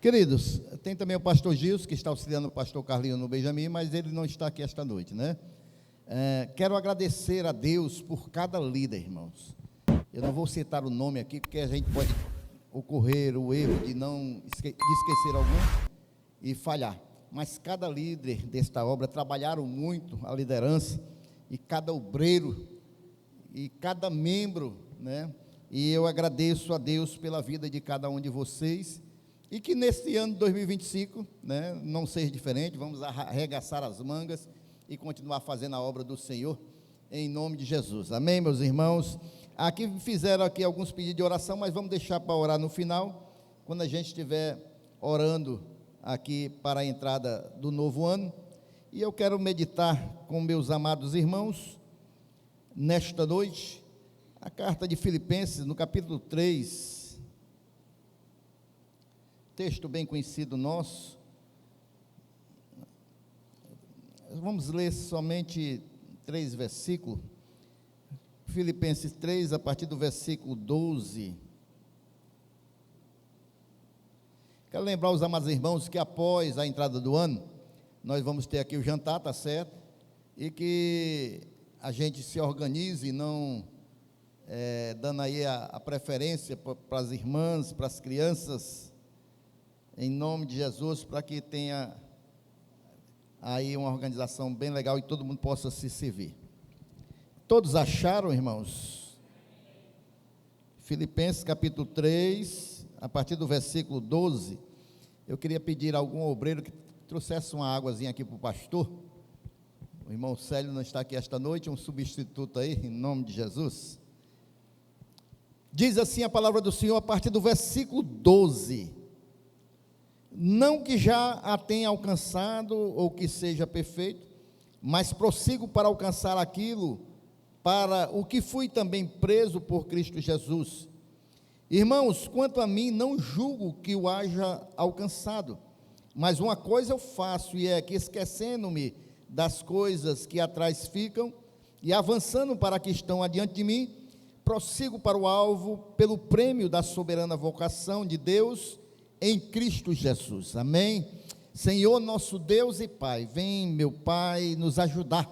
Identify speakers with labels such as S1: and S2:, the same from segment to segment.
S1: Queridos, tem também o pastor Gilson, que está auxiliando o pastor Carlinho no Benjamin, mas ele não está aqui esta noite, né? Quero agradecer a Deus por cada líder, irmãos. Eu não vou citar o nome aqui, porque a gente pode ocorrer o erro de esquecer algum e falhar. Mas cada líder desta obra trabalharam muito a liderança, e cada obreiro, e cada membro, né? E eu agradeço a Deus pela vida de cada um de vocês, e que neste ano de 2025, né, não seja diferente. Vamos arregaçar as mangas e continuar fazendo a obra do Senhor, em nome de Jesus, amém, meus irmãos? Aqui fizeram aqui alguns pedidos de oração, mas vamos deixar para orar no final, quando a gente estiver orando aqui para a entrada do novo ano. E eu quero meditar com meus amados irmãos, nesta noite, a carta de Filipenses, no capítulo 3, texto bem conhecido nosso. Vamos ler somente 3 versículos, Filipenses 3, a partir do versículo 12. Quero lembrar os amados irmãos que após a entrada do ano, nós vamos ter aqui o jantar, tá certo? E que a gente se organize, não dando aí a preferência para as irmãs, para as crianças, em nome de Jesus, para que tenha aí uma organização bem legal e todo mundo possa se servir. Todos acharam, irmãos? Filipenses capítulo 3, a partir do versículo 12, eu queria pedir a algum obreiro que trouxesse uma águazinha aqui para o pastor. O irmão Célio não está aqui esta noite, um substituto aí, em nome de Jesus. Diz assim a palavra do Senhor, a partir do versículo 12: não que já a tenha alcançado, ou que seja perfeito, mas prossigo para alcançar aquilo, para o que fui também preso por Cristo Jesus. Irmãos, quanto a mim, não julgo que o haja alcançado, mas uma coisa eu faço, e é que, esquecendo-me das coisas que atrás ficam, e avançando para que estão adiante de mim, prossigo para o alvo, pelo prêmio da soberana vocação de Deus, em Cristo Jesus, amém? Senhor nosso Deus e Pai, vem, meu Pai, nos ajudar.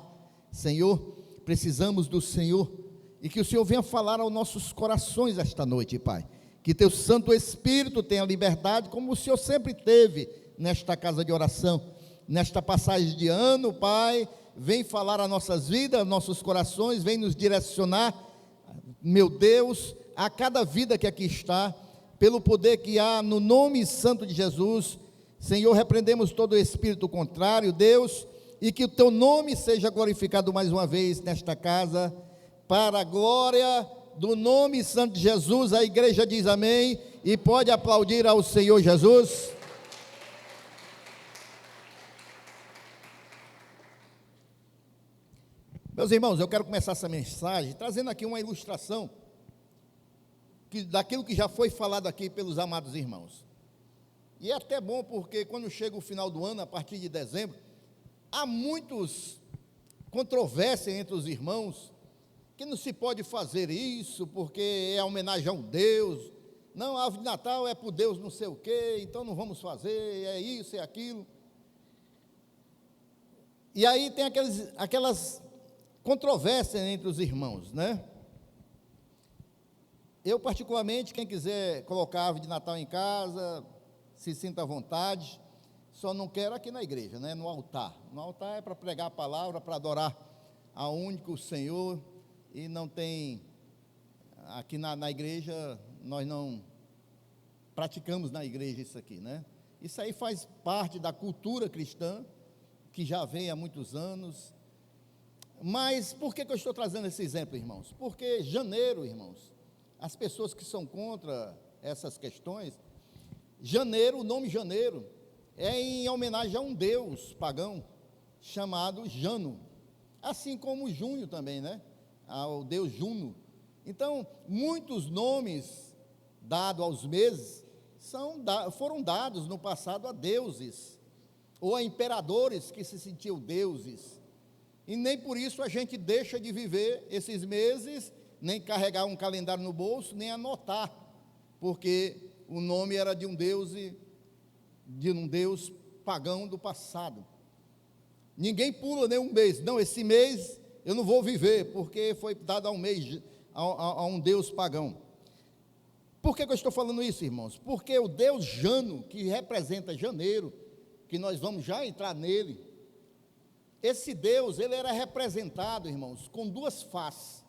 S1: Senhor, precisamos do Senhor, e que o Senhor venha falar aos nossos corações esta noite, Pai, que teu Santo Espírito tenha liberdade, como o Senhor sempre teve nesta casa de oração, nesta passagem de ano, Pai. Vem falar a nossas vidas, nossos corações, vem nos direcionar, meu Deus, a cada vida que aqui está, pelo poder que há no nome santo de Jesus. Senhor, repreendemos todo o espírito contrário, Deus, e que o teu nome seja glorificado mais uma vez nesta casa, para a glória do nome santo de Jesus. A igreja diz amém, e pode aplaudir ao Senhor Jesus. Meus irmãos, eu quero começar essa mensagem trazendo aqui uma ilustração daquilo que já foi falado aqui pelos amados irmãos. E é até bom, porque quando chega o final do ano, a partir de dezembro, há muitas controvérsias entre os irmãos, que não se pode fazer isso, porque é homenagem a um Deus. Não, a árvore de Natal é para o Deus não sei o quê, então não vamos fazer, é isso, é aquilo. E aí tem aquelas controvérsias entre os irmãos, né? Eu, particularmente, quem quiser colocar a árvore de Natal em casa, se sinta à vontade, só não quero aqui na igreja, né? No altar. No altar é para pregar a palavra, para adorar a único Senhor, e não tem, aqui na igreja, nós não praticamos na igreja isso aqui, né? Isso aí faz parte da cultura cristã, que já vem há muitos anos. Mas por que eu estou trazendo esse exemplo, irmãos? Porque janeiro, irmãos, as pessoas que são contra essas questões, janeiro, o nome janeiro, é em homenagem a um deus pagão, chamado Jano, assim como junho também, né? Ao deus Juno. Então, muitos nomes dados aos meses, foram dados no passado a deuses, ou a imperadores que se sentiam deuses, e nem por isso a gente deixa de viver esses meses, nem carregar um calendário no bolso, nem anotar, porque o nome era de um deus de um Deus pagão do passado. Ninguém pula nenhum mês. Não, esse mês eu não vou viver, porque foi dado a um mês, a um Deus pagão. Por que eu estou falando isso, irmãos? Porque o Deus Jano, que representa janeiro, que nós vamos já entrar nele, esse Deus, ele era representado, irmãos, com duas faces.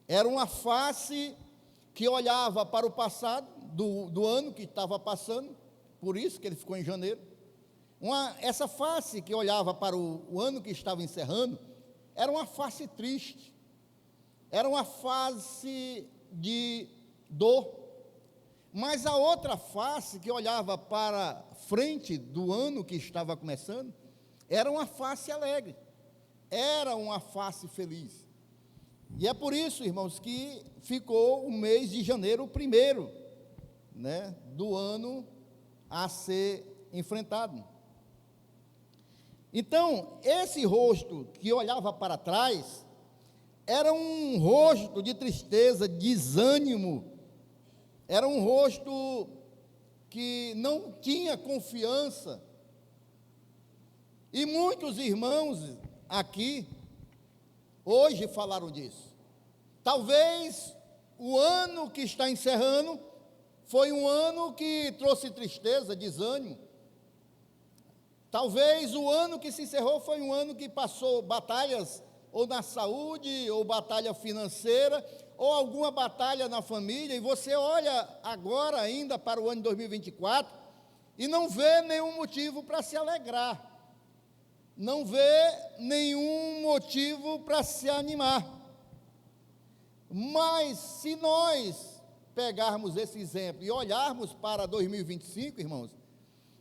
S1: Era uma face que olhava para o passado, do ano que estava passando, por isso que ele ficou em janeiro. Essa face que olhava para o ano que estava encerrando, era uma face triste, era uma face de dor. Mas a outra face que olhava para frente do ano que estava começando, era uma face alegre, era uma face feliz. E é por isso, irmãos, que ficou o mês de janeiro o primeiro, do ano a ser enfrentado. Então, esse rosto que olhava para trás, era um rosto de tristeza, de desânimo, era um rosto que não tinha confiança. E muitos irmãos aqui, hoje falaram disso. Talvez o ano que está encerrando, foi um ano que trouxe tristeza, desânimo. Talvez o ano que se encerrou foi um ano que passou batalhas, ou na saúde, ou batalha financeira, ou alguma batalha na família, e você olha agora ainda para o ano de 2024, e não vê nenhum motivo para se alegrar, não vê nenhum motivo para se animar. Mas se nós pegarmos esse exemplo e olharmos para 2025, irmãos,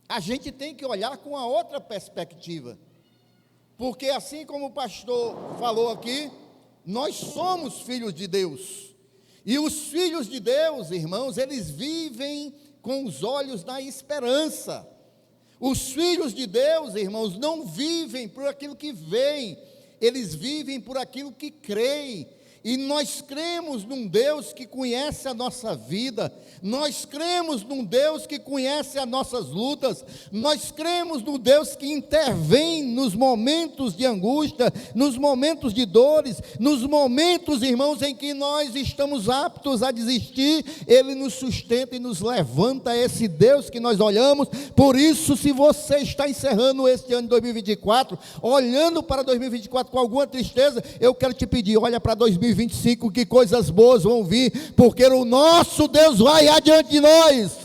S1: a gente tem que olhar com a outra perspectiva, porque assim como o pastor falou aqui, nós somos filhos de Deus, e os filhos de Deus, irmãos, eles vivem com os olhos da esperança. Os filhos de Deus, irmãos, não vivem por aquilo que veem, eles vivem por aquilo que creem. E nós cremos num Deus que conhece a nossa vida, nós cremos num Deus que conhece as nossas lutas, nós cremos num Deus que intervém nos momentos de angústia, nos momentos de dores, nos momentos, irmãos, em que nós estamos aptos a desistir, Ele nos sustenta e nos levanta, a esse Deus que nós olhamos. Por isso, se você está encerrando este ano de 2024, olhando para 2024 com alguma tristeza, eu quero te pedir, olha para 2025, que coisas boas vão vir, porque o nosso Deus vai adiante de nós.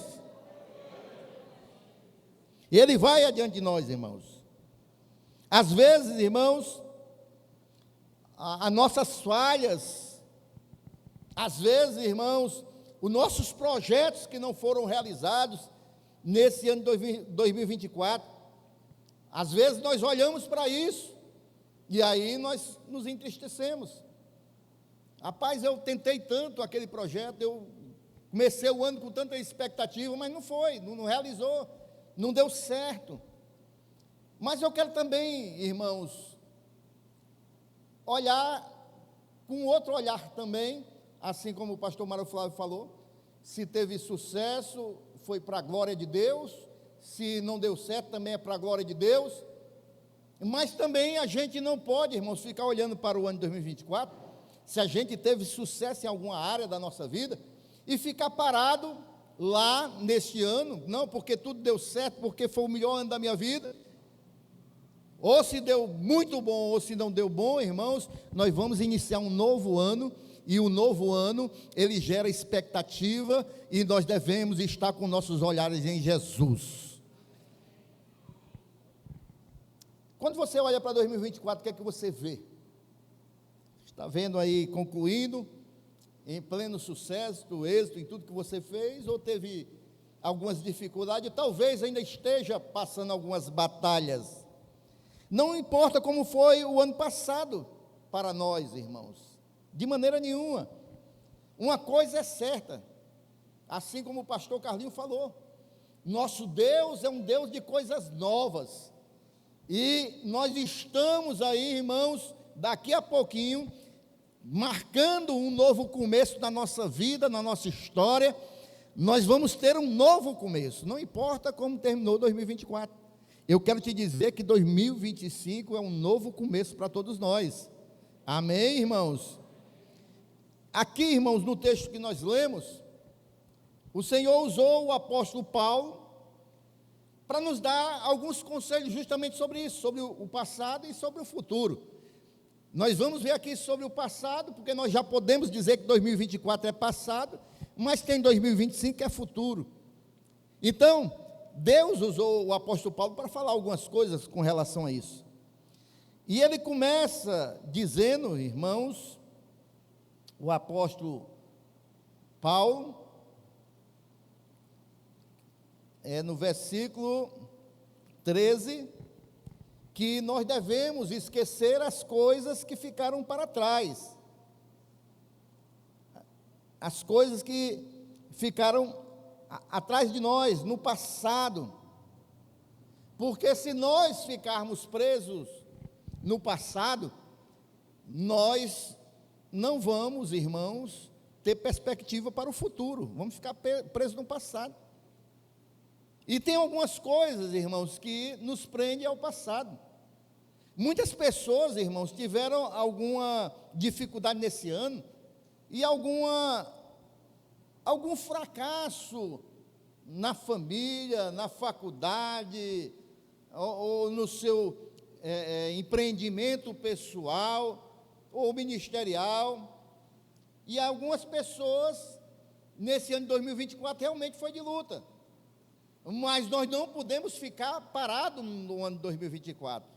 S1: Ele vai adiante de nós, irmãos. Às vezes, irmãos, as nossas falhas, às vezes, irmãos, os nossos projetos que não foram realizados nesse ano de 2024, às vezes nós olhamos para isso, e aí nós nos entristecemos. Rapaz, eu tentei tanto aquele projeto, eu comecei o ano com tanta expectativa, mas não foi, não realizou, não deu certo. Mas eu quero também, irmãos, olhar com outro olhar também, assim como o pastor Mário Flávio falou, se teve sucesso, foi para a glória de Deus, se não deu certo, também é para a glória de Deus. Mas também a gente não pode, irmãos, ficar olhando para o ano de 2024, se a gente teve sucesso em alguma área da nossa vida, e ficar parado lá neste ano, não, porque tudo deu certo, porque foi o melhor ano da minha vida, ou se deu muito bom, ou se não deu bom, irmãos, nós vamos iniciar um novo ano, e o novo ano, ele gera expectativa, e nós devemos estar com nossos olhares em Jesus. Quando você olha para 2024, o que é que você vê? Está vendo aí, concluindo, em pleno sucesso, êxito em tudo que você fez, ou teve algumas dificuldades, talvez ainda esteja passando algumas batalhas. Não importa como foi o ano passado para nós, irmãos, de maneira nenhuma. Uma coisa é certa, assim como o pastor Carlinho falou, nosso Deus é um Deus de coisas novas, e nós estamos aí, irmãos, daqui a pouquinho, marcando um novo começo na nossa vida, na nossa história, nós vamos ter um novo começo, não importa como terminou 2024. Eu quero te dizer que 2025 é um novo começo para todos nós. Amém, irmãos? Aqui, irmãos, no texto que nós lemos, o Senhor usou o apóstolo Paulo para nos dar alguns conselhos justamente sobre isso, sobre o passado e sobre o futuro. Nós vamos ver aqui sobre o passado, porque nós já podemos dizer que 2024 é passado, mas tem 2025 que é futuro. Então, Deus usou o apóstolo Paulo para falar algumas coisas com relação a isso. E ele começa dizendo, irmãos, o apóstolo Paulo, no versículo 13, que nós devemos esquecer as coisas que ficaram para trás, as coisas que ficaram atrás de nós, no passado, porque se nós ficarmos presos no passado, nós não vamos, irmãos, ter perspectiva para o futuro, vamos ficar presos no passado. E tem algumas coisas, irmãos, que nos prendem ao passado. Muitas pessoas, irmãos, tiveram alguma dificuldade nesse ano e algum fracasso na família, na faculdade, ou no seu empreendimento pessoal ou ministerial. E algumas pessoas, nesse ano de 2024, realmente foi de luta. Mas nós não podemos ficar parados no ano de 2024.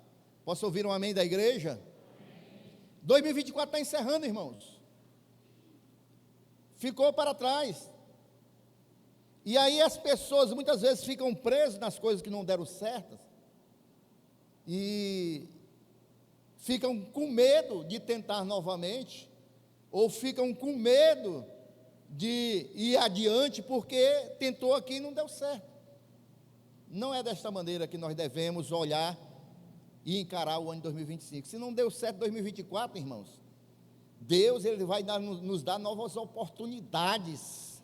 S1: Posso ouvir um amém da igreja? 2024 está encerrando, irmãos. Ficou para trás. E aí as pessoas muitas vezes ficam presas nas coisas que não deram certas. E ficam com medo de tentar novamente. Ou ficam com medo de ir adiante porque tentou aqui e não deu certo. Não é desta maneira que nós devemos olhar e encarar o ano de 2025. Se não deu certo em 2024, irmãos, Deus ele vai nos dar novas oportunidades.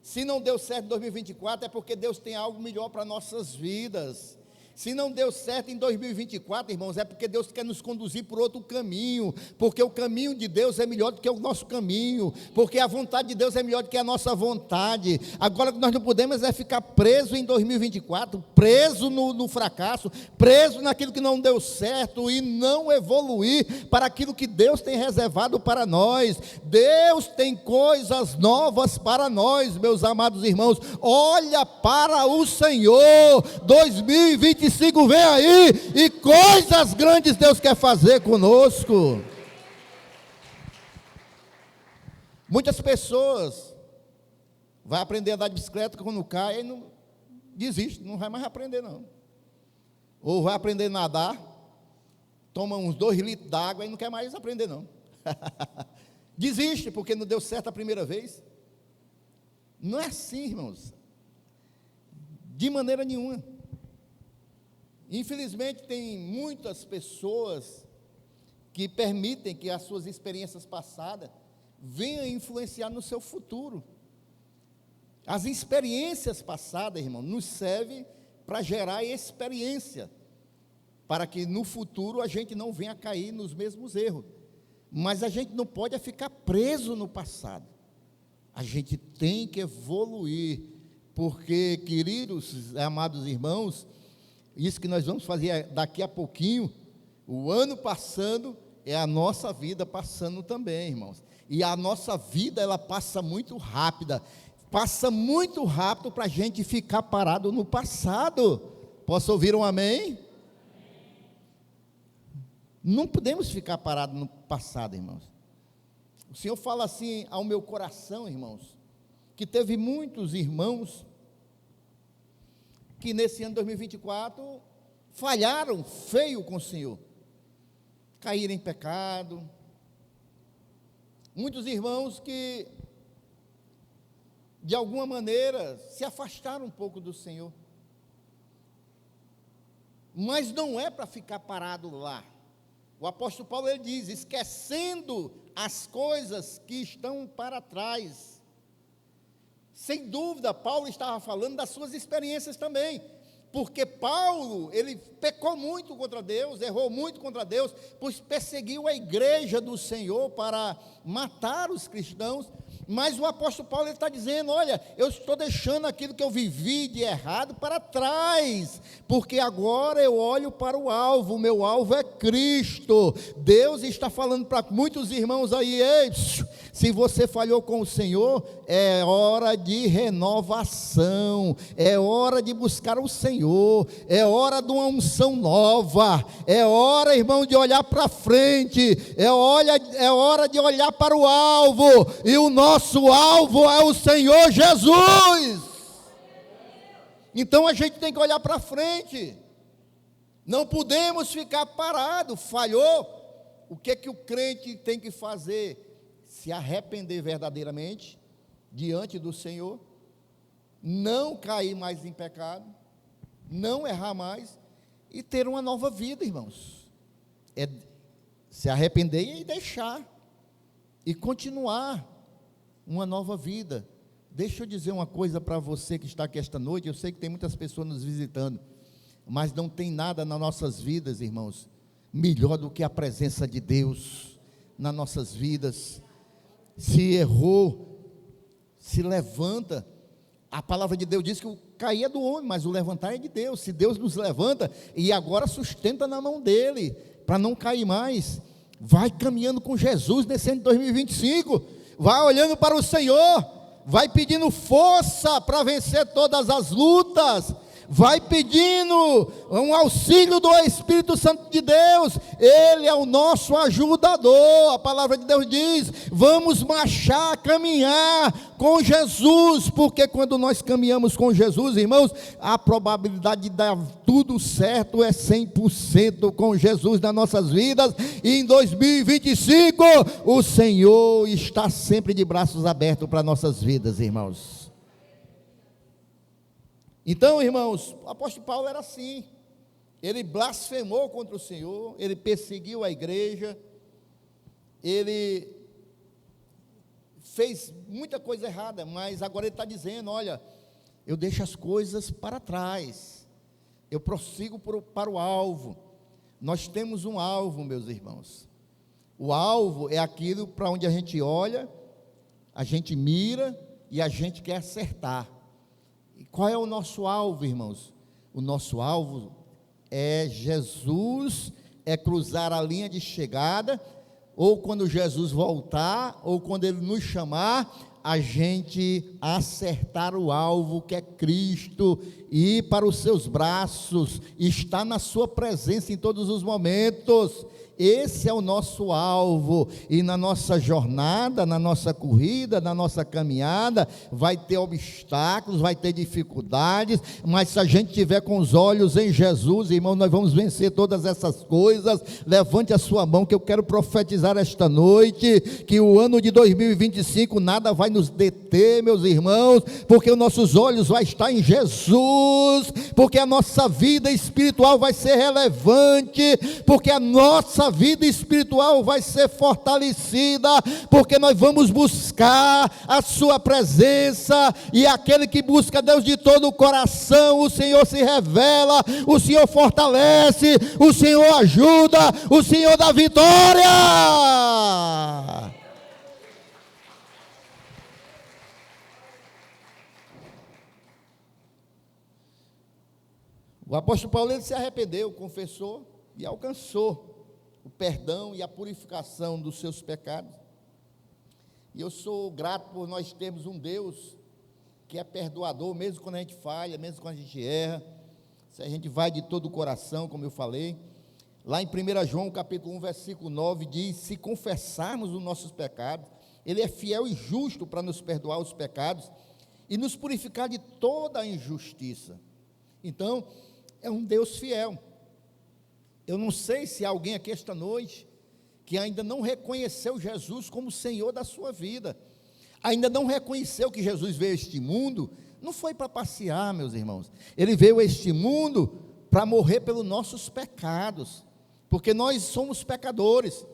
S1: Se não deu certo em 2024, é porque Deus tem algo melhor para nossas vidas. Se não deu certo em 2024, irmãos, é porque Deus quer nos conduzir por outro caminho, porque o caminho de Deus é melhor do que o nosso caminho, porque a vontade de Deus é melhor do que a nossa vontade. Agora, o que nós não podemos é ficar preso em 2024, preso no fracasso, preso naquilo que não deu certo e não evoluir para aquilo que Deus tem reservado para nós. Deus tem coisas novas para nós, meus amados irmãos. Olha para o Senhor. 2025 vem aí e coisas grandes Deus quer fazer conosco. Muitas pessoas vão aprender a andar de bicicleta, quando cai e não desiste, não vai mais aprender não. Ou vai aprender a nadar, toma uns 2 litros d'água e não quer mais aprender não. Desiste porque não deu certo a primeira vez. Não é assim, irmãos, de maneira nenhuma. Infelizmente, tem muitas pessoas que permitem que as suas experiências passadas venham influenciar no seu futuro. As experiências passadas, irmão, nos servem para gerar experiência, para que no futuro a gente não venha cair nos mesmos erros. Mas a gente não pode ficar preso no passado. A gente tem que evoluir, porque, queridos, amados irmãos, isso que nós vamos fazer daqui a pouquinho, o ano passando, é a nossa vida passando também, irmãos. E a nossa vida, ela passa muito rápida. Passa muito rápido para a gente ficar parado no passado. Posso ouvir um amém? Não podemos ficar parados no passado, irmãos. O Senhor fala assim ao meu coração, irmãos, que teve muitos irmãos que nesse ano de 2024 falharam feio com o Senhor, caíram em pecado. Muitos irmãos que de alguma maneira se afastaram um pouco do Senhor, mas não é para ficar parado lá. O apóstolo Paulo ele diz: esquecendo as coisas que estão para trás, Sem dúvida, Paulo estava falando das suas experiências também, porque Paulo, ele pecou muito contra Deus, errou muito contra Deus, pois perseguiu a igreja do Senhor para matar os cristãos. Mas o apóstolo Paulo está dizendo: olha, eu estou deixando aquilo que eu vivi de errado para trás, porque agora eu olho para o alvo, o meu alvo é Cristo. Deus está falando para muitos irmãos aí: ei, se você falhou com o Senhor, é hora de renovação, é hora de buscar o Senhor, é hora de uma unção nova, é hora, irmão, de olhar para frente, é hora de olhar para o alvo, e o nosso alvo é o Senhor Jesus. Então a gente tem que olhar para frente, não podemos ficar parado. Falhou, o que o crente tem que fazer? Se arrepender verdadeiramente diante do Senhor, não cair mais em pecado, não errar mais e ter uma nova vida, irmãos. É se arrepender e deixar e continuar uma nova vida. Deixa eu dizer uma coisa para você que está aqui esta noite. Eu sei que tem muitas pessoas nos visitando, mas não tem nada nas nossas vidas, irmãos, melhor do que a presença de Deus nas nossas vidas. Se errou, se levanta. A palavra de Deus diz que o cair é do homem, mas o levantar é de Deus. Se Deus nos levanta, e agora sustenta na mão dele, para não cair mais, vai caminhando com Jesus nesse ano de 2025, vai olhando para o Senhor, vai pedindo força para vencer todas as lutas, vai pedindo um auxílio do Espírito Santo de Deus. Ele é o nosso ajudador. A palavra de Deus diz: vamos marchar, caminhar com Jesus, porque quando nós caminhamos com Jesus, irmãos, a probabilidade de dar tudo certo é 100% com Jesus nas nossas vidas. E em 2025 o Senhor está sempre de braços abertos para nossas vidas, irmãos. Então, irmãos, o apóstolo Paulo era assim. Ele blasfemou contra o Senhor, ele perseguiu a igreja, ele fez muita coisa errada, mas agora ele está dizendo: olha, eu deixo as coisas para trás, eu prossigo para o alvo. Nós temos um alvo, meus irmãos. O alvo é aquilo para onde a gente olha, a gente mira e a gente quer acertar. Qual é o nosso alvo, irmãos? O nosso alvo é Jesus, é cruzar a linha de chegada, ou quando Jesus voltar, ou quando Ele nos chamar, a gente acertar o alvo que é Cristo, e ir para os seus braços, estar na sua presença em todos os momentos. Esse é o nosso alvo, e na nossa jornada, na nossa corrida, na nossa caminhada, vai ter obstáculos, vai ter dificuldades, mas se a gente estiver com os olhos em Jesus, irmão, nós vamos vencer todas essas coisas. Levante a sua mão, que eu quero profetizar esta noite, que o ano de 2025, nada vai nos deter, meus irmãos, porque os nossos olhos vão estar em Jesus, porque a nossa vida espiritual vai ser relevante, porque a nossa vida espiritual vai ser fortalecida, porque nós vamos buscar a sua presença, e aquele que busca Deus de todo o coração, o Senhor se revela, o Senhor fortalece, o Senhor ajuda, o Senhor dá vitória. O apóstolo Paulo, ele se arrependeu, confessou e alcançou o perdão e a purificação dos seus pecados. E eu sou grato por nós termos um Deus que é perdoador, mesmo quando a gente falha, mesmo quando a gente erra, se a gente vai de todo o coração, como eu falei. Lá em 1 João capítulo 1, versículo 9, diz: se confessarmos os nossos pecados, Ele é fiel e justo para nos perdoar os pecados e nos purificar de toda a injustiça. Então, é um Deus fiel. Eu não sei se há alguém aqui esta noite que ainda não reconheceu Jesus como Senhor da sua vida, ainda não reconheceu que Jesus veio a este mundo, não foi para passear, meus irmãos, Ele veio a este mundo para morrer pelos nossos pecados, porque nós somos pecadores.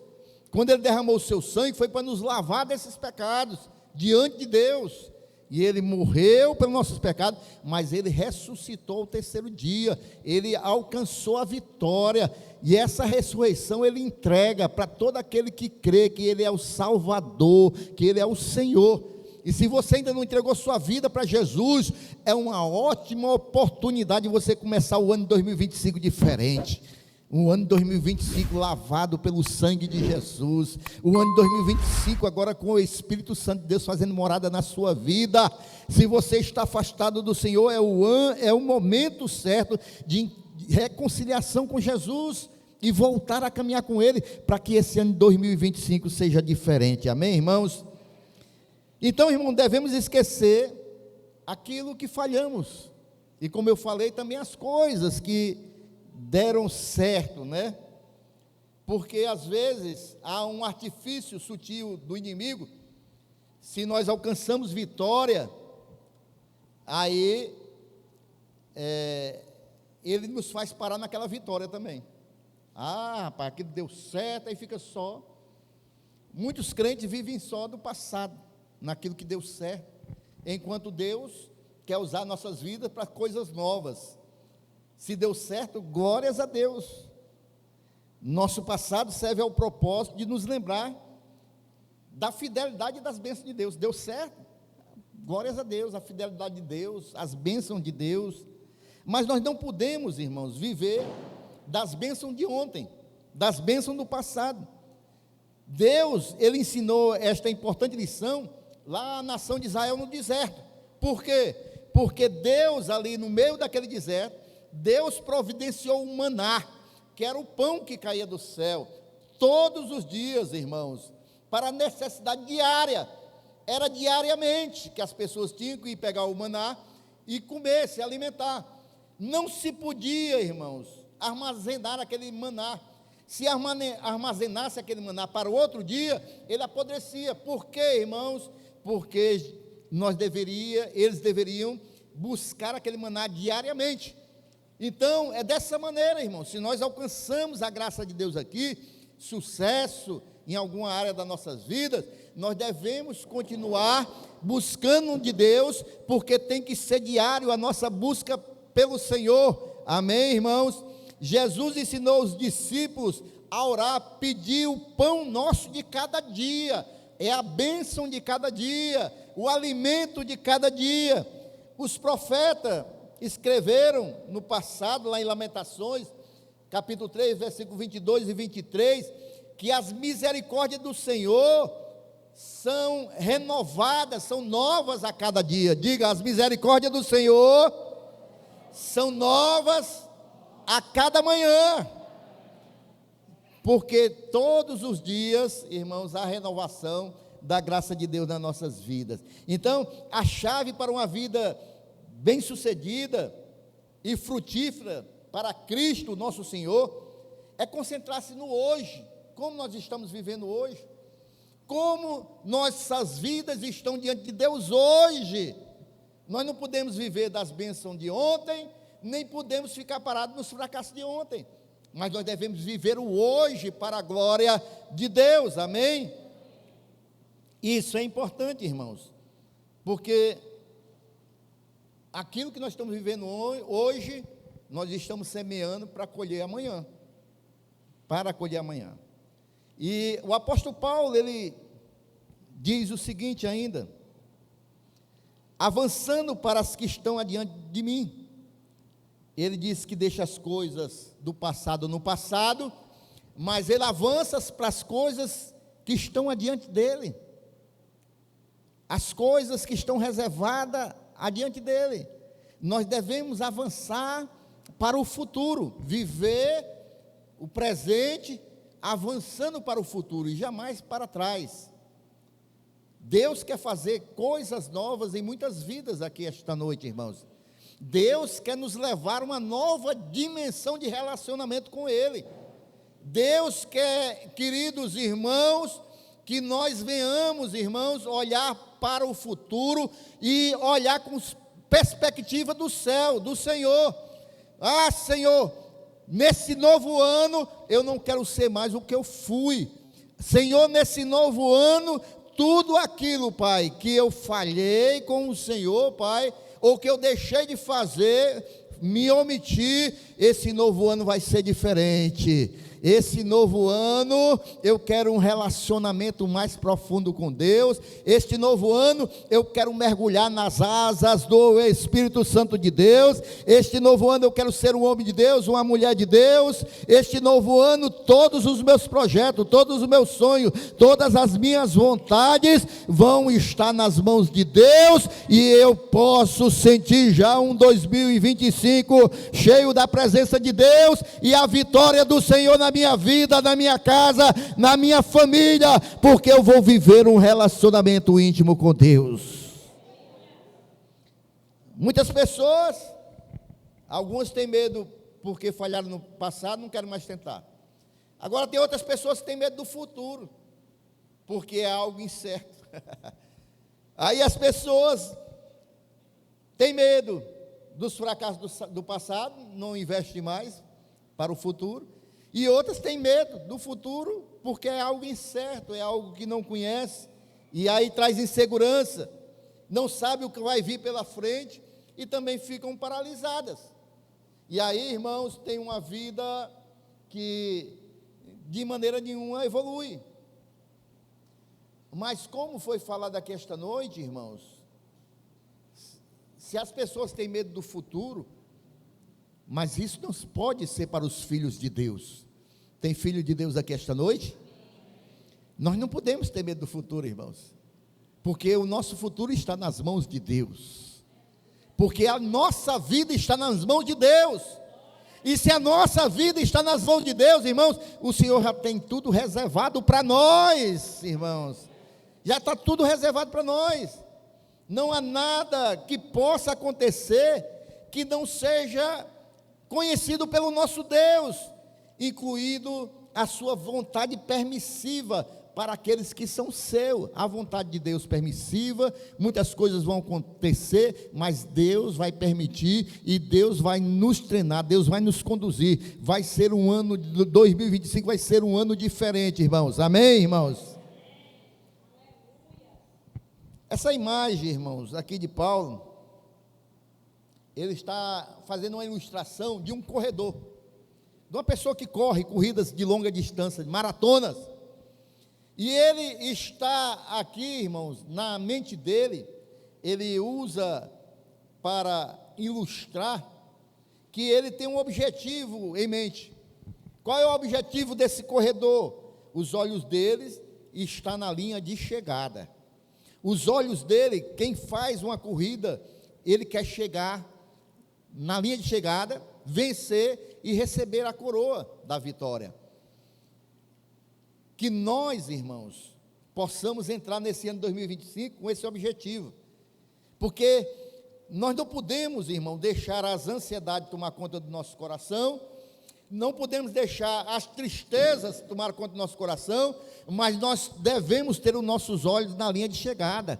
S1: Quando Ele derramou o seu sangue, foi para nos lavar desses pecados, diante de Deus. e ele morreu pelos nossos pecados, mas ele ressuscitou ao terceiro dia, ele alcançou a vitória, e essa ressurreição ele entrega para todo aquele que crê que ele é o Salvador, que ele é o Senhor. E se você ainda não entregou sua vida para Jesus, é uma ótima oportunidade de você começar o ano de 2025 diferente. Um ano de 2025 lavado pelo sangue de Jesus. O ano de 2025 agora com o Espírito Santo de Deus fazendo morada na sua vida. Se você está afastado do Senhor, é o momento certo de reconciliação com Jesus e voltar a caminhar com Ele, para que esse ano de 2025 seja diferente. Amém, irmãos? Então, irmão, devemos esquecer aquilo que falhamos. E como eu falei, também as coisas que deram certo, né? Porque às vezes há um artifício sutil do inimigo. Se nós alcançamos vitória, aí ele nos faz parar naquela vitória também. Ah, rapaz, aquilo deu certo, aí fica só. Muitos crentes vivem só do passado, naquilo que deu certo, enquanto Deus quer usar nossas vidas para coisas novas. Se deu certo, glórias a Deus. Nosso passado serve ao propósito de nos lembrar da fidelidade e das bênçãos de Deus. Deu certo, glórias a Deus, a fidelidade de Deus, as bênçãos de Deus. Mas nós não podemos, irmãos, viver das bênçãos de ontem, das bênçãos do passado. Deus, Ele ensinou esta importante lição lá à nação de Israel no deserto. Por quê? Porque Deus ali no meio daquele deserto, Deus providenciou um maná, que era o pão que caía do céu, todos os dias, irmãos, para a necessidade diária. Era diariamente que as pessoas tinham que ir pegar o maná e comer, se alimentar. Não se podia, irmãos, armazenar aquele maná. Se armazenasse aquele maná para o outro dia, ele apodrecia. Por quê, irmãos? Porque eles deveriam buscar aquele maná diariamente. Então, é dessa maneira, irmãos, se nós alcançamos a graça de Deus aqui, sucesso em alguma área das nossas vidas, nós devemos continuar buscando de Deus, porque tem que ser diário a nossa busca pelo Senhor. Amém, irmãos? Jesus ensinou os discípulos a orar, pedir o pão nosso de cada dia, é a bênção de cada dia, o alimento de cada dia. Os profetas escreveram no passado, lá em Lamentações, capítulo 3, versículo 22 e 23, que as misericórdias do Senhor são renovadas, são novas a cada dia. Diga, as misericórdias do Senhor são novas a cada manhã, porque todos os dias, irmãos, há renovação da graça de Deus nas nossas vidas. Então, a chave para uma vida bem-sucedida e frutífera para Cristo, nosso Senhor, é concentrar-se no hoje, como nós estamos vivendo hoje, como nossas vidas estão diante de Deus hoje. Nós não podemos viver das bênçãos de ontem, nem podemos ficar parados nos fracassos de ontem, mas nós devemos viver o hoje para a glória de Deus, amém? Isso é importante, irmãos, porque aquilo que nós estamos vivendo hoje, nós estamos semeando para colher amanhã, E o apóstolo Paulo, ele diz o seguinte ainda: avançando para as que estão adiante de mim. Ele diz que deixa as coisas do passado no passado, mas ele avança para as coisas que estão adiante dele, as coisas que estão reservadas adiante dele. Nós devemos avançar para o futuro, viver o presente, avançando para o futuro e jamais para trás. Deus quer fazer coisas novas em muitas vidas aqui esta noite, irmãos. Deus quer nos levar a uma nova dimensão de relacionamento com Ele. Deus quer, queridos irmãos, que nós venhamos, irmãos, olhar para o futuro e olhar com perspectiva do céu, do Senhor. Ah, Senhor, nesse novo ano, eu não quero ser mais o que eu fui. Senhor, nesse novo ano, tudo aquilo, Pai, que eu falhei com o Senhor, Pai, ou que eu deixei de fazer, me omiti, esse novo ano vai ser diferente. Esse novo ano, eu quero um relacionamento mais profundo com Deus. Este novo ano, eu quero mergulhar nas asas do Espírito Santo de Deus. Este novo ano, eu quero ser um homem de Deus, uma mulher de Deus. Este novo ano, todos os meus projetos, todos os meus sonhos, todas as minhas vontades vão estar nas mãos de Deus, e eu posso sentir já um 2025 cheio da presença de Deus e a vitória do Senhor na minha vida, na minha casa, na minha família, porque eu vou viver um relacionamento íntimo com Deus. Muitas pessoas, algumas têm medo porque falharam no passado, não querem mais tentar. Agora tem outras pessoas que têm medo do futuro, porque é algo incerto. Aí as pessoas têm medo dos fracassos do passado, não investem mais para o futuro. E outras têm medo do futuro, porque é algo incerto, é algo que não conhece, e aí traz insegurança, não sabe o que vai vir pela frente, e também ficam paralisadas. E aí, irmãos, tem uma vida que de maneira nenhuma evolui. Mas como foi falado aqui esta noite, irmãos, se as pessoas têm medo do futuro, mas isso não pode ser para os filhos de Deus. Tem filho de Deus aqui esta noite? Nós não podemos ter medo do futuro, irmãos, porque o nosso futuro está nas mãos de Deus, porque a nossa vida está nas mãos de Deus, e se a nossa vida está nas mãos de Deus, irmãos, o Senhor já tem tudo reservado para nós, irmãos, já está tudo reservado para nós. Não há nada que possa acontecer que não seja conhecido pelo nosso Deus, incluído a sua vontade permissiva para aqueles que são seus. A vontade de Deus permissiva, muitas coisas vão acontecer, mas Deus vai permitir, e Deus vai nos treinar, Deus vai nos conduzir. Vai ser um ano de 2025, vai ser um ano diferente, irmãos. Amém, irmãos? Essa imagem, irmãos, aqui de Paulo, ele está fazendo uma ilustração de um corredor, de uma pessoa que corre corridas de longa distância, maratonas, e ele está aqui, irmãos, na mente dele, ele usa para ilustrar que ele tem um objetivo em mente. Qual é o objetivo desse corredor? Os olhos deles estão na linha de chegada. Os olhos dele, quem faz uma corrida, ele quer chegar na linha de chegada, vencer e receber a coroa da vitória. Que nós, irmãos, possamos entrar nesse ano de 2025 com esse objetivo, porque nós não podemos, irmão, deixar as ansiedades tomar conta do nosso coração, não podemos deixar as tristezas tomar conta do nosso coração, mas nós devemos ter os nossos olhos na linha de chegada.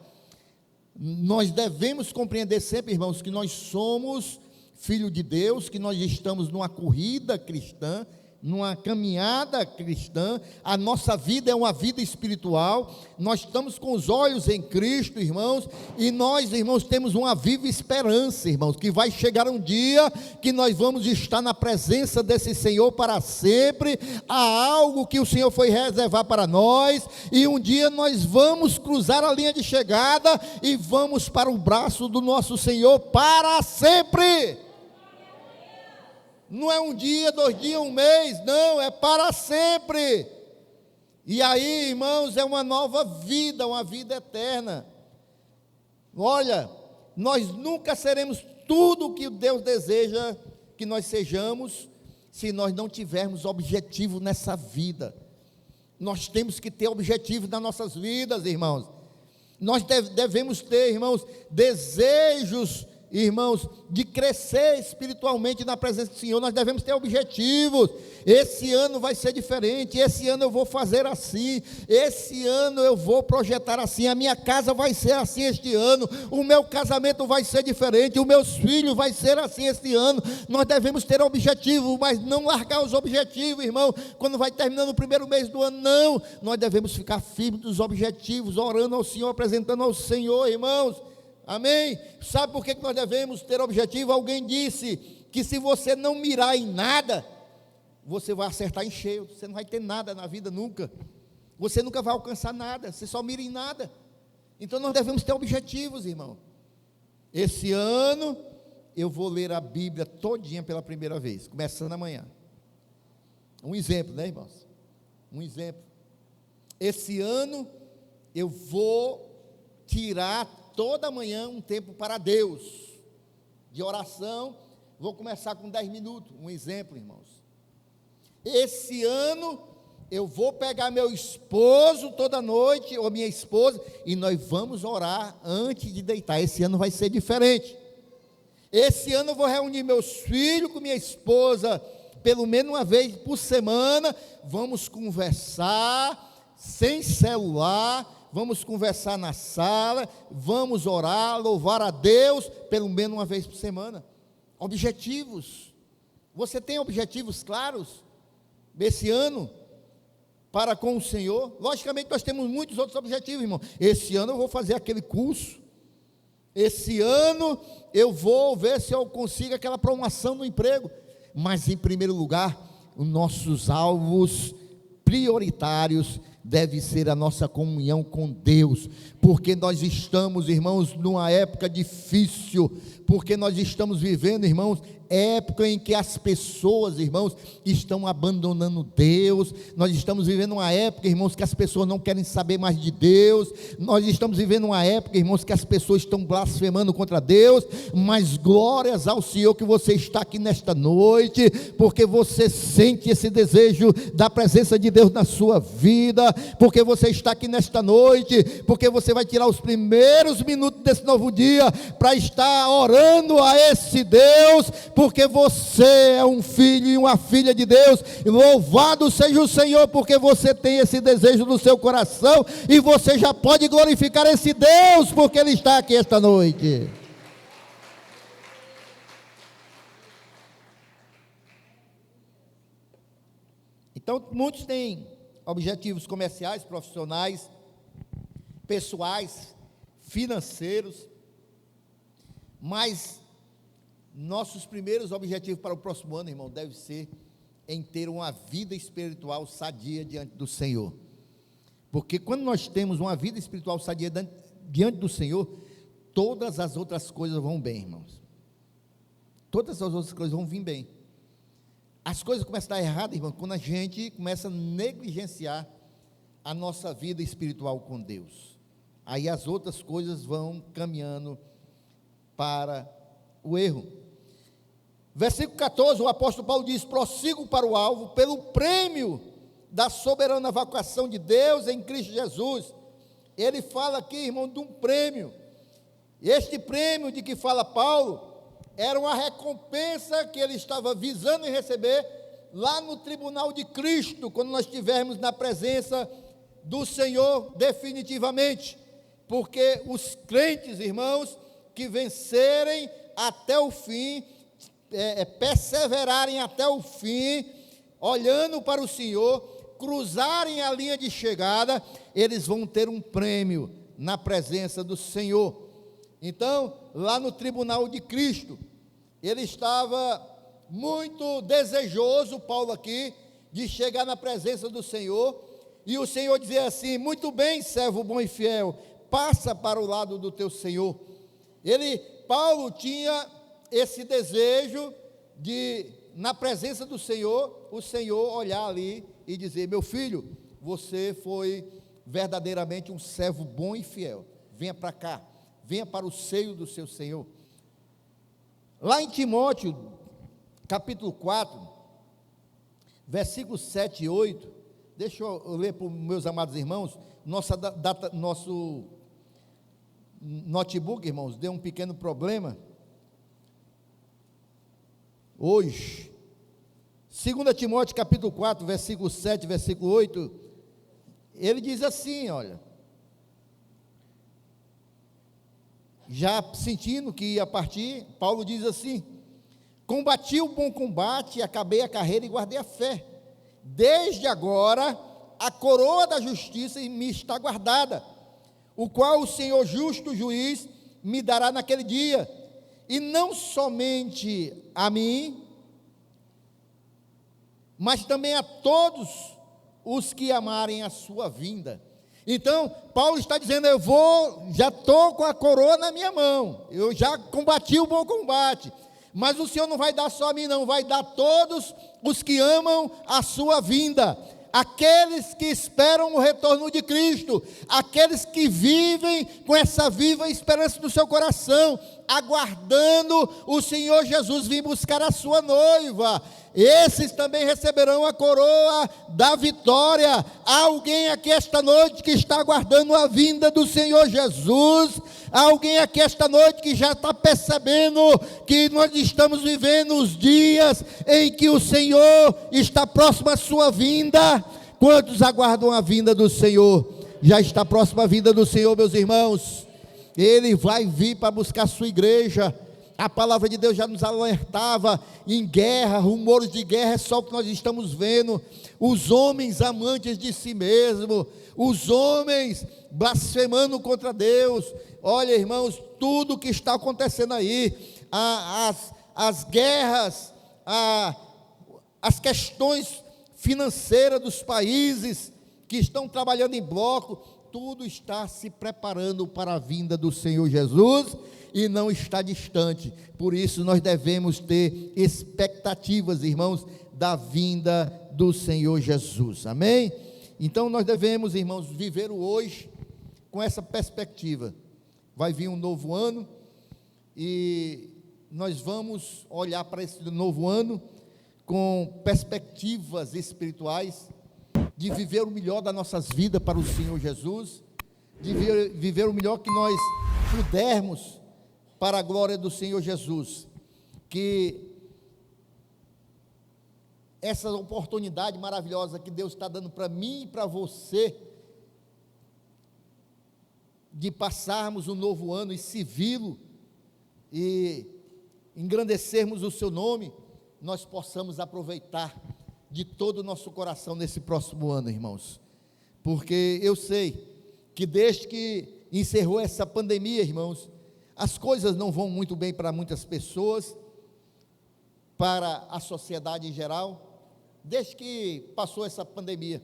S1: Nós devemos compreender sempre, irmãos, que nós somos filho de Deus, que nós estamos numa corrida cristã, numa caminhada cristã. A nossa vida é uma vida espiritual, nós estamos com os olhos em Cristo, irmãos, e nós, irmãos, temos uma viva esperança, irmãos, que vai chegar um dia que nós vamos estar na presença desse Senhor para sempre. Há algo que o Senhor foi reservar para nós, e um dia nós vamos cruzar a linha de chegada e vamos para o braço do nosso Senhor para sempre. Não é um dia, 2 dias, um mês, não, é para sempre. E aí, irmãos, é uma nova vida, uma vida eterna. Olha, nós nunca seremos tudo o que Deus deseja que nós sejamos, se nós não tivermos objetivo nessa vida. Nós temos que ter objetivo nas nossas vidas, irmãos. Nós devemos ter, irmãos, desejos irmãos, de crescer espiritualmente na presença do Senhor, nós devemos ter objetivos. Esse ano vai ser diferente, esse ano eu vou fazer assim, esse ano eu vou projetar assim, a minha casa vai ser assim este ano, o meu casamento vai ser diferente, os meus filhos vai ser assim este ano. Nós devemos ter objetivos, mas não largar os objetivos, irmão, quando vai terminando o primeiro mês do ano, não. Nós devemos ficar firmes nos objetivos, orando ao Senhor, apresentando ao Senhor, irmãos. Amém? Sabe por que nós devemos ter objetivo? Alguém disse que se você não mirar em nada, você vai acertar em cheio, você não vai ter nada na vida nunca, você nunca vai alcançar nada, você só mira em nada. Então nós devemos ter objetivos, irmão. Esse ano eu vou ler a Bíblia todinha pela primeira vez, começando amanhã. Um exemplo, né, irmãos? Um exemplo. Esse ano eu vou tirar toda manhã um tempo para Deus, de oração. Vou começar com 10 minutos, um exemplo, irmãos. Esse ano eu vou pegar meu esposo toda noite, ou minha esposa, e nós vamos orar antes de deitar. Esse ano vai ser diferente. Esse ano eu vou reunir meus filhos com minha esposa, pelo menos uma vez por semana. Vamos conversar, sem celular, vamos conversar na sala, vamos orar, louvar a Deus, pelo menos uma vez por semana. Objetivos. Você tem objetivos claros desse ano para com o Senhor? Logicamente nós temos muitos outros objetivos, irmão. Esse ano eu vou fazer aquele curso, esse ano eu vou ver se eu consigo aquela promoção no emprego. Mas em primeiro lugar, os nossos alvos prioritários deve ser a nossa comunhão com Deus, porque nós estamos, irmãos, numa época difícil, porque nós estamos vivendo, irmãos, época em que as pessoas, irmãos, estão abandonando Deus. Nós estamos vivendo uma época, irmãos, que as pessoas não querem saber mais de Deus. Nós estamos vivendo uma época, irmãos, que as pessoas estão blasfemando contra Deus. Mas glórias ao Senhor que você está aqui nesta noite, porque você sente esse desejo da presença de Deus na sua vida, porque você está aqui nesta noite, porque você vai tirar os primeiros minutos desse novo dia para estar orando a esse Deus, porque você é um filho e uma filha de Deus. Louvado seja o Senhor, porque você tem esse desejo no seu coração, e você já pode glorificar esse Deus, porque Ele está aqui esta noite. Então, muitos têm objetivos comerciais, profissionais, pessoais, financeiros, mas nossos primeiros objetivos para o próximo ano, irmão, deve ser em ter uma vida espiritual sadia diante do Senhor. Porque quando nós temos uma vida espiritual sadia diante do Senhor, todas as outras coisas vão bem, irmãos. Todas as outras coisas vão vir bem. As coisas começam a dar errado, irmão, quando a gente começa a negligenciar a nossa vida espiritual com Deus. Aí as outras coisas vão caminhando para o erro. Versículo 14, o apóstolo Paulo diz: prossigo para o alvo, pelo prêmio da soberana vocação de Deus em Cristo Jesus. Ele fala aqui, irmão, de um prêmio. Este prêmio de que fala Paulo era uma recompensa que ele estava visando em receber lá no tribunal de Cristo, quando nós estivermos na presença do Senhor definitivamente. Porque os crentes, irmãos, que vencerem até o fim, perseverarem até o fim, olhando para o Senhor, cruzarem a linha de chegada, eles vão ter um prêmio na presença do Senhor. Então, lá no tribunal de Cristo, ele estava muito desejoso, Paulo aqui, de chegar na presença do Senhor, e o Senhor dizia assim: muito bem, servo bom e fiel, passa para o lado do teu Senhor. Paulo tinha esse desejo de, na presença do Senhor, o Senhor olhar ali e dizer: meu filho, você foi verdadeiramente um servo bom e fiel, venha para cá, venha para o seio do seu Senhor. Lá em Timóteo, capítulo 4, versículos 7 e 8, deixa eu ler para os meus amados irmãos. Nosso notebook, irmãos, deu um pequeno problema, hoje. 2 Timóteo capítulo 4, versículo 7, versículo 8, ele diz assim, olha, já sentindo que ia partir, Paulo diz assim: combati o bom combate, acabei a carreira e guardei a fé. Desde agora, a coroa da justiça me está guardada, o qual o Senhor justo juiz me dará naquele dia, e não somente a mim, mas também a todos os que amarem a sua vinda. Então, Paulo está dizendo, já estou com a coroa na minha mão, eu já combati o bom combate, mas o Senhor não vai dar só a mim não, vai dar a todos os que amam a sua vinda, aqueles que esperam o retorno de Cristo, aqueles que vivem com essa viva esperança no seu coração, aguardando o Senhor Jesus vir buscar a sua noiva. Esses também receberão a coroa da vitória. Há alguém aqui esta noite que está aguardando a vinda do Senhor Jesus? Há alguém aqui esta noite que já está percebendo que nós estamos vivendo os dias em que o Senhor está próximo à sua vinda? Quantos aguardam a vinda do Senhor? Já está próxima a vinda do Senhor, meus irmãos. Ele vai vir para buscar a sua igreja. A palavra de Deus já nos alertava em guerra, rumores de guerra, é só o que nós estamos vendo. Os homens amantes de si mesmo, os homens blasfemando contra Deus. Olha, irmãos, tudo o que está acontecendo aí, as guerras, as questões financeiras dos países que estão trabalhando em bloco, tudo está se preparando para a vinda do Senhor Jesus e não está distante. Por isso nós devemos ter expectativas, irmãos, da vinda do Senhor Jesus. Amém? Então nós devemos, irmãos, viver o hoje com essa perspectiva. Vai vir um novo ano e nós vamos olhar para esse novo ano com perspectivas espirituais, de viver o melhor das nossas vidas para o Senhor Jesus, de viver o melhor que nós pudermos para a glória do Senhor Jesus. Que essa oportunidade maravilhosa que Deus está dando para mim e para você, de passarmos um novo ano e servi-lo, e engrandecermos o seu nome, nós possamos aproveitar de todo o nosso coração nesse próximo ano, irmãos, porque eu sei que desde que encerrou essa pandemia, irmãos, as coisas não vão muito bem para muitas pessoas, para a sociedade em geral. Desde que passou essa pandemia,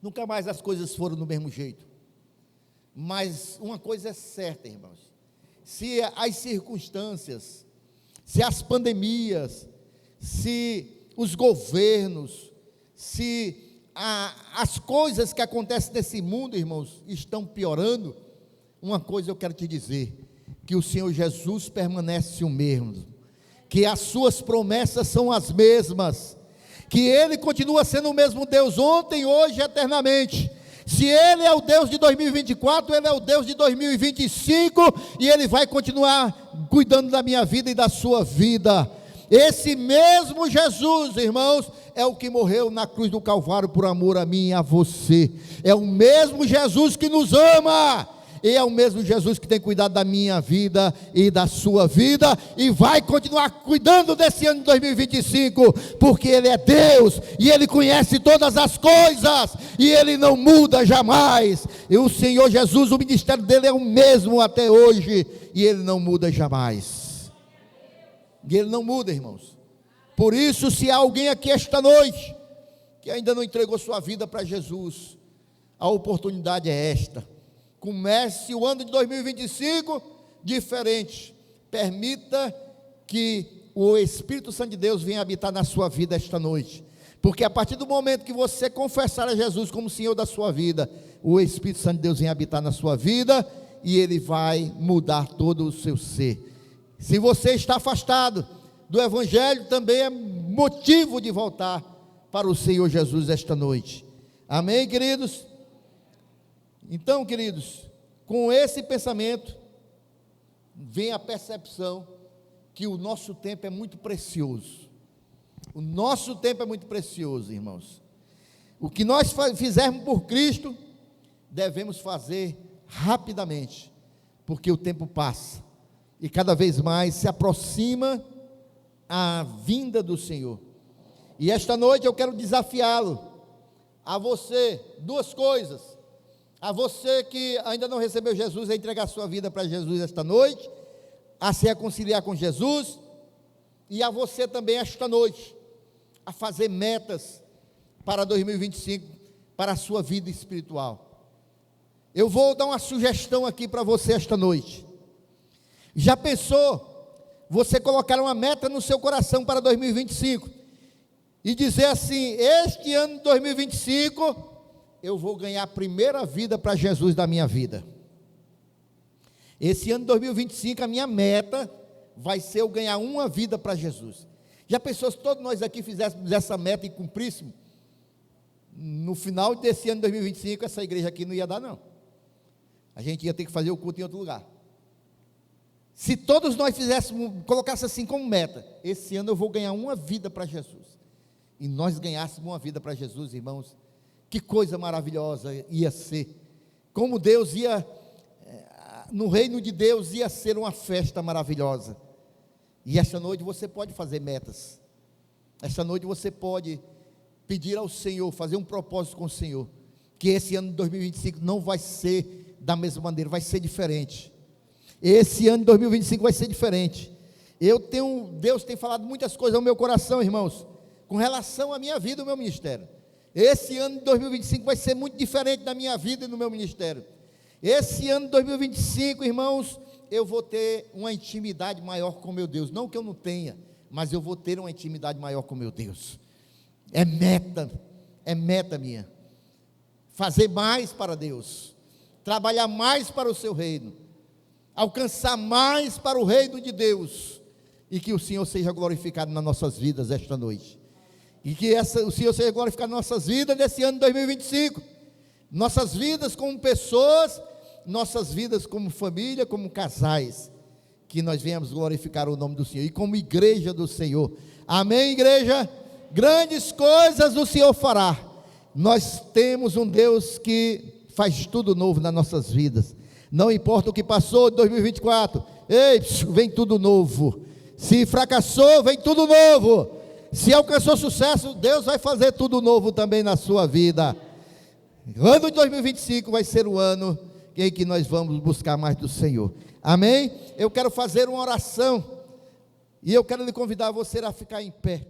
S1: nunca mais as coisas foram do mesmo jeito. Mas uma coisa é certa, irmãos, se as circunstâncias, se as pandemias, se os governos, se as coisas que acontecem nesse mundo, irmãos, estão piorando, uma coisa eu quero te dizer, que o Senhor Jesus permanece o mesmo, que as suas promessas são as mesmas, que Ele continua sendo o mesmo Deus ontem, hoje e eternamente. Se Ele é o Deus de 2024, Ele é o Deus de 2025, e Ele vai continuar cuidando da minha vida e da sua vida. Esse mesmo Jesus, irmãos, é o que morreu na cruz do Calvário por amor a mim e a você. É o mesmo Jesus que nos ama, e é o mesmo Jesus que tem cuidado da minha vida e da sua vida, e vai continuar cuidando desse ano de 2025, porque Ele é Deus, e Ele conhece todas as coisas, e Ele não muda jamais. E o Senhor Jesus, o ministério dEle é o mesmo até hoje, e Ele não muda jamais. E Ele não muda, irmãos. Por isso, se há alguém aqui esta noite que ainda não entregou sua vida para Jesus, a oportunidade é esta. Comece o ano de 2025 diferente. Permita que o Espírito Santo de Deus venha habitar na sua vida esta noite, porque a partir do momento que você confessar a Jesus como Senhor da sua vida, o Espírito Santo de Deus vem habitar na sua vida, e Ele vai mudar todo o seu ser. Se você está afastado do Evangelho, também é motivo de voltar para o Senhor Jesus esta noite. Amém, queridos? Então, queridos, com esse pensamento, vem a percepção que o nosso tempo é muito precioso. O nosso tempo é muito precioso, irmãos. O que nós fizermos por Cristo, devemos fazer rapidamente, porque o tempo passa, e cada vez mais se aproxima a vinda do Senhor. E esta noite eu quero desafiá-lo, a você, duas coisas: a você que ainda não recebeu Jesus, a entregar sua vida para Jesus esta noite, a se reconciliar com Jesus, e a você também esta noite, a fazer metas para 2025, para a sua vida espiritual. Eu vou dar uma sugestão aqui para você esta noite. Já pensou você colocar uma meta no seu coração para 2025 e dizer assim: este ano de 2025 eu vou ganhar a primeira vida para Jesus da minha vida. Esse ano de 2025 a minha meta vai ser eu ganhar uma vida para Jesus. Já pensou se todos nós aqui fizéssemos essa meta e cumpríssemos? No final desse ano de 2025, essa igreja aqui não ia dar, não. A gente ia ter que fazer o culto em outro lugar. Se todos nós fizéssemos, colocasse assim como meta: esse ano eu vou ganhar uma vida para Jesus, e nós ganhássemos uma vida para Jesus, irmãos, que coisa maravilhosa ia ser. Como Deus ia, no reino de Deus ia ser uma festa maravilhosa. E esta noite você pode fazer metas. Esta noite você pode pedir ao Senhor, fazer um propósito com o Senhor, que esse ano de 2025 não vai ser da mesma maneira, vai ser diferente. Esse ano de 2025 vai ser diferente. Deus tem falado muitas coisas ao meu coração, irmãos, com relação à minha vida e ao meu ministério. Esse ano de 2025 vai ser muito diferente da minha vida e do meu ministério. Esse ano de 2025, irmãos, eu vou ter uma intimidade maior com meu Deus. Não que eu não tenha, mas eu vou ter uma intimidade maior com meu Deus. É meta minha. Fazer mais para Deus, trabalhar mais para o seu reino, alcançar mais para o reino de Deus, e que o Senhor seja glorificado nas nossas vidas esta noite, e que o Senhor seja glorificado nas nossas vidas nesse ano de 2025, nossas vidas como pessoas, nossas vidas como família, como casais, que nós venhamos glorificar o nome do Senhor, e como igreja do Senhor. Amém, igreja? Grandes coisas o Senhor fará. Nós temos um Deus que faz tudo novo nas nossas vidas. Não importa o que passou de 2024, ei, vem tudo novo. Se fracassou, vem tudo novo. Se alcançou sucesso, Deus vai fazer tudo novo também na sua vida. O ano de 2025 vai ser o ano em que nós vamos buscar mais do Senhor. Amém? Eu quero fazer uma oração, e eu quero lhe convidar você a ficar em pé.